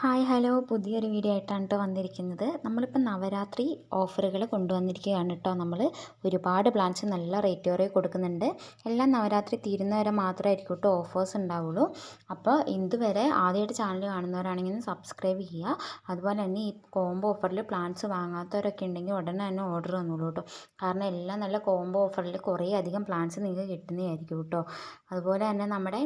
Hi hello പുതിയൊരു video ആയിട്ടാണ് കേട്ടോ വന്നിരിക്കുന്നത്. നമ്മളിപ്പോൾ നവരാത്രി ഓഫറുകൾ കൊണ്ടുവന്നിരിക്കുകയാണ് കേട്ടോ. നമ്മൾ ഒരുപാട് പ്ലാൻസ് നല്ല റേറ്റ് കുറവ് കൊടുക്കുന്നുണ്ട്. എല്ലാം നവരാത്രി തീരുന്നവരെ മാത്രമായിരിക്കും കേട്ടോ ഓഫേഴ്സ് ഉണ്ടാവുള്ളൂ. അപ്പോൾ ഇതുവരെ ആദ്യമായിട്ട് ചാനൽ കാണുന്നവരാണെങ്കിൽ സബ്സ്ക്രൈബ് ചെയ്യുക. അതുപോലെ തന്നെ ഈ കോംബോ ഓഫറിൽ പ്ലാൻസ് വാങ്ങാത്തവരൊക്കെ ഉണ്ടെങ്കിൽ ഉടനെ തന്നെ ഓർഡർ തന്നോളൂ കേട്ടോ. കാരണം എല്ലാം നല്ല കോംബോ ഓഫറിൽ കുറേ അധികം പ്ലാൻസ് നിങ്ങൾക്ക് കിട്ടുന്നതായിരിക്കും കേട്ടോ. അതുപോലെ തന്നെ നമ്മുടെ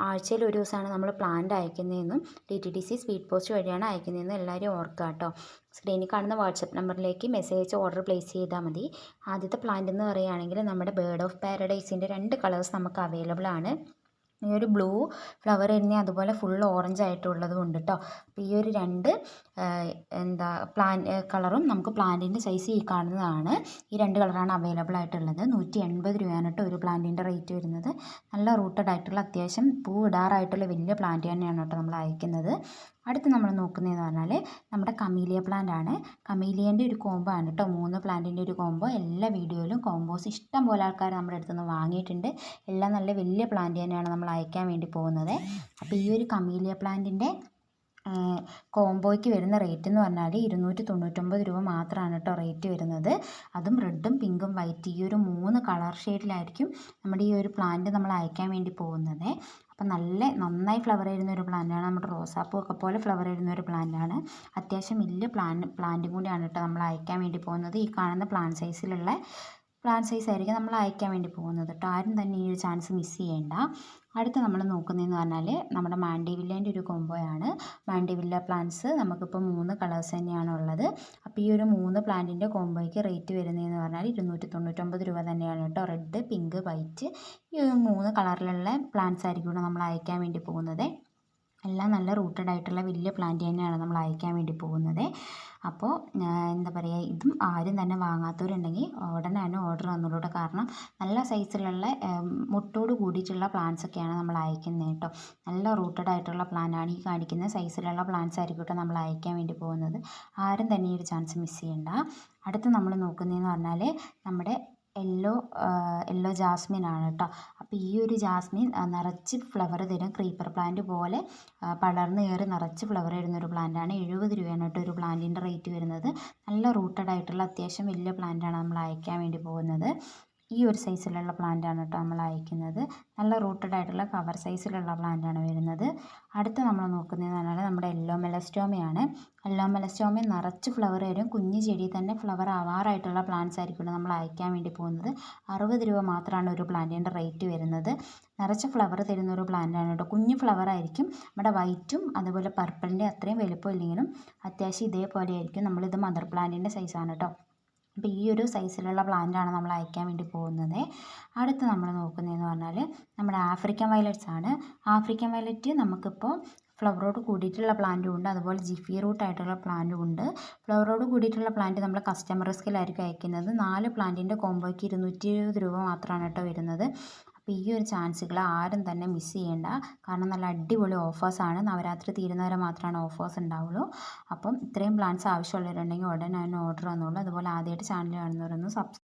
ആഴ്ചയിൽ ഒരു ദിവസമാണ് നമ്മൾ പ്ലാന്റ് അയക്കുന്നതെന്നും DTDC സ്പീഡ് പോസ്റ്റ് വഴിയാണ് അയക്കുന്നതെന്ന് എല്ലാവരും ഓർക്കുക കേട്ടോ. സ്ക്രീനിൽ കാണുന്ന വാട്സപ്പ് നമ്പറിലേക്ക് മെസ്സേജ് അയച്ച് ഓർഡർ പ്ലേസ് ചെയ്താൽ മതി. ആദ്യത്തെ പ്ലാന്റ് എന്ന് പറയുകയാണെങ്കിൽ നമ്മുടെ ബേർഡ് ഓഫ് പാരഡൈസിൻ്റെ 2 കളേഴ്സ് നമുക്ക് അവൈലബിൾ ആണ്. ഈ ഒരു ബ്ലൂ ഫ്ലവർ തന്നെ അതുപോലെ ഫുൾ ഓറഞ്ച് ആയിട്ടുള്ളതും ഉണ്ട് കേട്ടോ. അപ്പോൾ ഈ ഒരു 2 കളറും നമുക്ക് പ്ലാന്റിൻ്റെ സൈസ് ഈ കാണുന്നതാണ്. ഈ 2 കളറാണ് അവൈലബിൾ ആയിട്ടുള്ളത്. 180 രൂപയാണ് കേട്ടോ ഒരു പ്ലാന്റിൻ്റെ റേറ്റ് വരുന്നത്. നല്ല റൂട്ടഡ് ആയിട്ടുള്ള അത്യാവശ്യം പൂ ഇടാറായിട്ടുള്ള വലിയ പ്ലാന്റ് തന്നെയാണ് കേട്ടോ നമ്മൾ അയക്കുന്നത്. അടുത്ത് നമ്മൾ നോക്കുന്നതെന്ന് പറഞ്ഞാൽ നമ്മുടെ കമീലിയ പ്ലാന്റ് ആണ്. കമീലിയൻ്റെ ഒരു കോംബോ ആണ് കേട്ടോ. 3 പ്ലാന്റിൻ്റെ ഒരു കോംബോ. എല്ലാ വീഡിയോയിലും കോംബോസ് ഇഷ്ടം പോലെ ആൾക്കാർ നമ്മുടെ അടുത്ത് നിന്ന് വാങ്ങിയിട്ടുണ്ട്. എല്ലാം നല്ല വലിയ പ്ലാന്റ് തന്നെയാണ് നമ്മൾ അയക്കാൻ വേണ്ടി പോകുന്നത്. അപ്പോൾ ഈ ഒരു കമീലിയ പ്ലാന്റിൻ്റെ കോംബോയ്ക്ക് വരുന്ന റേറ്റ് എന്ന് പറഞ്ഞാൽ 299 രൂപ മാത്രമാണ് കേട്ടോ റേറ്റ് വരുന്നത്. അതും റെഡും പിങ്കും വൈറ്റ് ഈ ഒരു 3 കളർ ഷെയ്ഡിലായിരിക്കും നമ്മുടെ ഈ ഒരു പ്ലാന്റ് നമ്മൾ അയക്കാൻ വേണ്ടി പോകുന്നത്. അപ്പം നന്നായി ഫ്ലവർ ചെയ്യുന്ന ഒരു പ്ലാന്റാണ്. നമ്മുടെ റോസാപ്പൂ ഒക്കെ പോലെ ഫ്ലവർ ചെയ്യുന്ന ഒരു പ്ലാന്റാണ്. അത്യാവശ്യം വലിയ പ്ലാന്റും കൂടിയാണ് കേട്ടോ നമ്മൾ അയക്കാൻ വേണ്ടി പോകുന്നത്. ഈ കാണുന്ന പ്ലാന്റ് സൈസ് ആയിരിക്കും നമ്മൾ അയക്കാൻ വേണ്ടി പോകുന്നത് കേട്ടോ. ആരും തന്നെ ഈ ഒരു ചാൻസ് മിസ് ചെയ്യേണ്ട. അടുത്ത് നമ്മൾ നോക്കുന്നതെന്ന് പറഞ്ഞാൽ നമ്മുടെ മാൻഡിവില്ലേൻ്റെ ഒരു കോംബോയാണ്. മാൻഡിവില്ല പ്ലാന്റ്സ് നമുക്കിപ്പോൾ 3 കളേഴ്സ് തന്നെയാണ് ഉള്ളത്. അപ്പോൾ ഈ ഒരു 3 പ്ലാന്റിൻ്റെ കോംബോയ്ക്ക് റേറ്റ് വരുന്നതെന്ന് പറഞ്ഞാൽ 299 രൂപ തന്നെയാണ് കേട്ടോ. റെഡ്, പിങ്ക്, വൈറ്റ് ഈ ഒരു 3 കളറിലുള്ള പ്ലാന്റ്സ് ആയിരിക്കും നമ്മൾ അയക്കാൻ വേണ്ടി പോകുന്നത്. എല്ലാം നല്ല റൂട്ടഡ് ആയിട്ടുള്ള വലിയ പ്ലാന്റ് തന്നെയാണ് നമ്മൾ അയക്കാൻ വേണ്ടി പോകുന്നത്. അപ്പോൾ എന്താ പറയുക, ഇതും ആരും തന്നെ വാങ്ങാത്തവരുണ്ടെങ്കിൽ ഉടനെ തന്നെ ഓർഡർ തന്നോളൂ. കാരണം നല്ല സൈസിലുള്ള മുട്ടോട് കൂടിയിട്ടുള്ള പ്ലാന്റ്സ് ഒക്കെയാണ് നമ്മൾ അയക്കുന്നത് കേട്ടോ. നല്ല റൂട്ടഡ് ആയിട്ടുള്ള പ്ലാന്റാണ്. ഈ കാണിക്കുന്ന സൈസിലുള്ള പ്ലാന്റ്സ് ആയിരിക്കും കേട്ടോ നമ്മൾ അയക്കാൻ വേണ്ടി പോകുന്നത്. ആരും തന്നെ ഈ ഒരു ചാൻസ് മിസ് ചെയ്യണ്ട. അടുത്ത് നമ്മൾ നോക്കുന്നതെന്ന് പറഞ്ഞാൽ നമ്മുടെ യെല്ലോ ജാസ്മിൻ ആണ് കേട്ടോ. അപ്പോൾ ഈ ഒരു ജാസ്മിൻ നിറച്ച് ഫ്ലവർ തരും. ക്രീപ്പർ പ്ലാന്റ് പോലെ പടർന്ന് കയറി നിറച്ച് ഫ്ലവർ തരുന്ന ഒരു പ്ലാന്റാണ്. 70 രൂപയാണ് കേട്ടോ ഒരു പ്ലാന്റിൻ്റെ റേറ്റ് വരുന്നത്. നല്ല റൂട്ടഡ് ആയിട്ടുള്ള അത്യാവശ്യം വലിയ പ്ലാന്റാണ് നമ്മൾ അയക്കാൻ വേണ്ടി പോകുന്നത്. ഈ ഒരു സൈസിലുള്ള പ്ലാന്റാണ് കേട്ടോ നമ്മൾ അയക്കുന്നത്. നല്ല റൂട്ടഡ് ആയിട്ടുള്ള കവർ സൈസിലുള്ള പ്ലാന്റാണ് വരുന്നത്. അടുത്ത് നമ്മൾ നോക്കുന്നതെന്ന് പറഞ്ഞാൽ നമ്മുടെ യെല്ലോ മെലസ്റ്റോമയാണ്. യെല്ലോ മെലസ്റ്റോമ നിറച്ച് ഫ്ലവർ വരും. കുഞ്ഞു ചെടിയിൽ തന്നെ ഫ്ലവർ ആവാറായിട്ടുള്ള പ്ലാന്റ്സ് ആയിരിക്കും നമ്മൾ അയക്കാൻ വേണ്ടി പോകുന്നത്. 60 രൂപ മാത്രമാണ് ഒരു പ്ലാന്റിൻ്റെ റേറ്റ് വരുന്നത്. നിറച്ച് ഫ്ലവർ തരുന്ന ഒരു പ്ലാന്റാണ് കേട്ടോ. കുഞ്ഞു ഫ്ലവർ ആയിരിക്കും. നമ്മുടെ വൈറ്റും അതുപോലെ പർപ്പിളിൻ്റെ അത്രയും വലുപ്പം ഇല്ലെങ്കിലും അത്യാവശ്യം ഇതേപോലെ ആയിരിക്കും. നമ്മളിത് മദർ പ്ലാന്റിൻ്റെ സൈസാണ് കേട്ടോ. അപ്പോൾ ഈ ഒരു സൈസിലുള്ള പ്ലാന്റാണ് നമ്മൾ അയക്കാൻ വേണ്ടി പോകുന്നത്. അടുത്ത് നമ്മൾ നോക്കുന്നതെന്ന് പറഞ്ഞാൽ നമ്മുടെ ആഫ്രിക്കൻ വയലറ്റ്സ് ആണ്. ആഫ്രിക്കൻ വയലറ്റ് നമുക്കിപ്പോൾ ഫ്ലവറോട് കൂടിയിട്ടുള്ള പ്ലാന്റും ഉണ്ട്, അതുപോലെ ജിഫി റൂട്ട് ആയിട്ടുള്ള പ്ലാന്റും ഉണ്ട്. ഫ്ലവറോട് കൂടിയിട്ടുള്ള പ്ലാന്റ് നമ്മൾ കസ്റ്റമർ റിസ്കിലായിരിക്കും അയക്കുന്നത്. 4 പ്ലാന്റിൻ്റെ കോംബോയ്ക്ക് 220 രൂപ മാത്രമാണ് കേട്ടോ വരുന്നത്. അപ്പോൾ ഈ ഒരു ചാൻസുകൾ ആരും തന്നെ മിസ് ചെയ്യേണ്ട. കാരണം നല്ല അടിപൊളി ഓഫേഴ്സാണ്. നവരാത്രി തീരുന്നവരെ മാത്രമാണ് ഓഫേഴ്സ് ഉണ്ടാവുള്ളൂ. അപ്പം ഇത്രയും പ്ലാൻസ് ആവശ്യമുള്ളവരുണ്ടെങ്കിൽ ഉടനെ തന്നെ ഓർഡർ തന്നോളൂ. അതുപോലെ ആദ്യമായിട്ട് ചാനൽ കാണുന്നവരൊന്ന്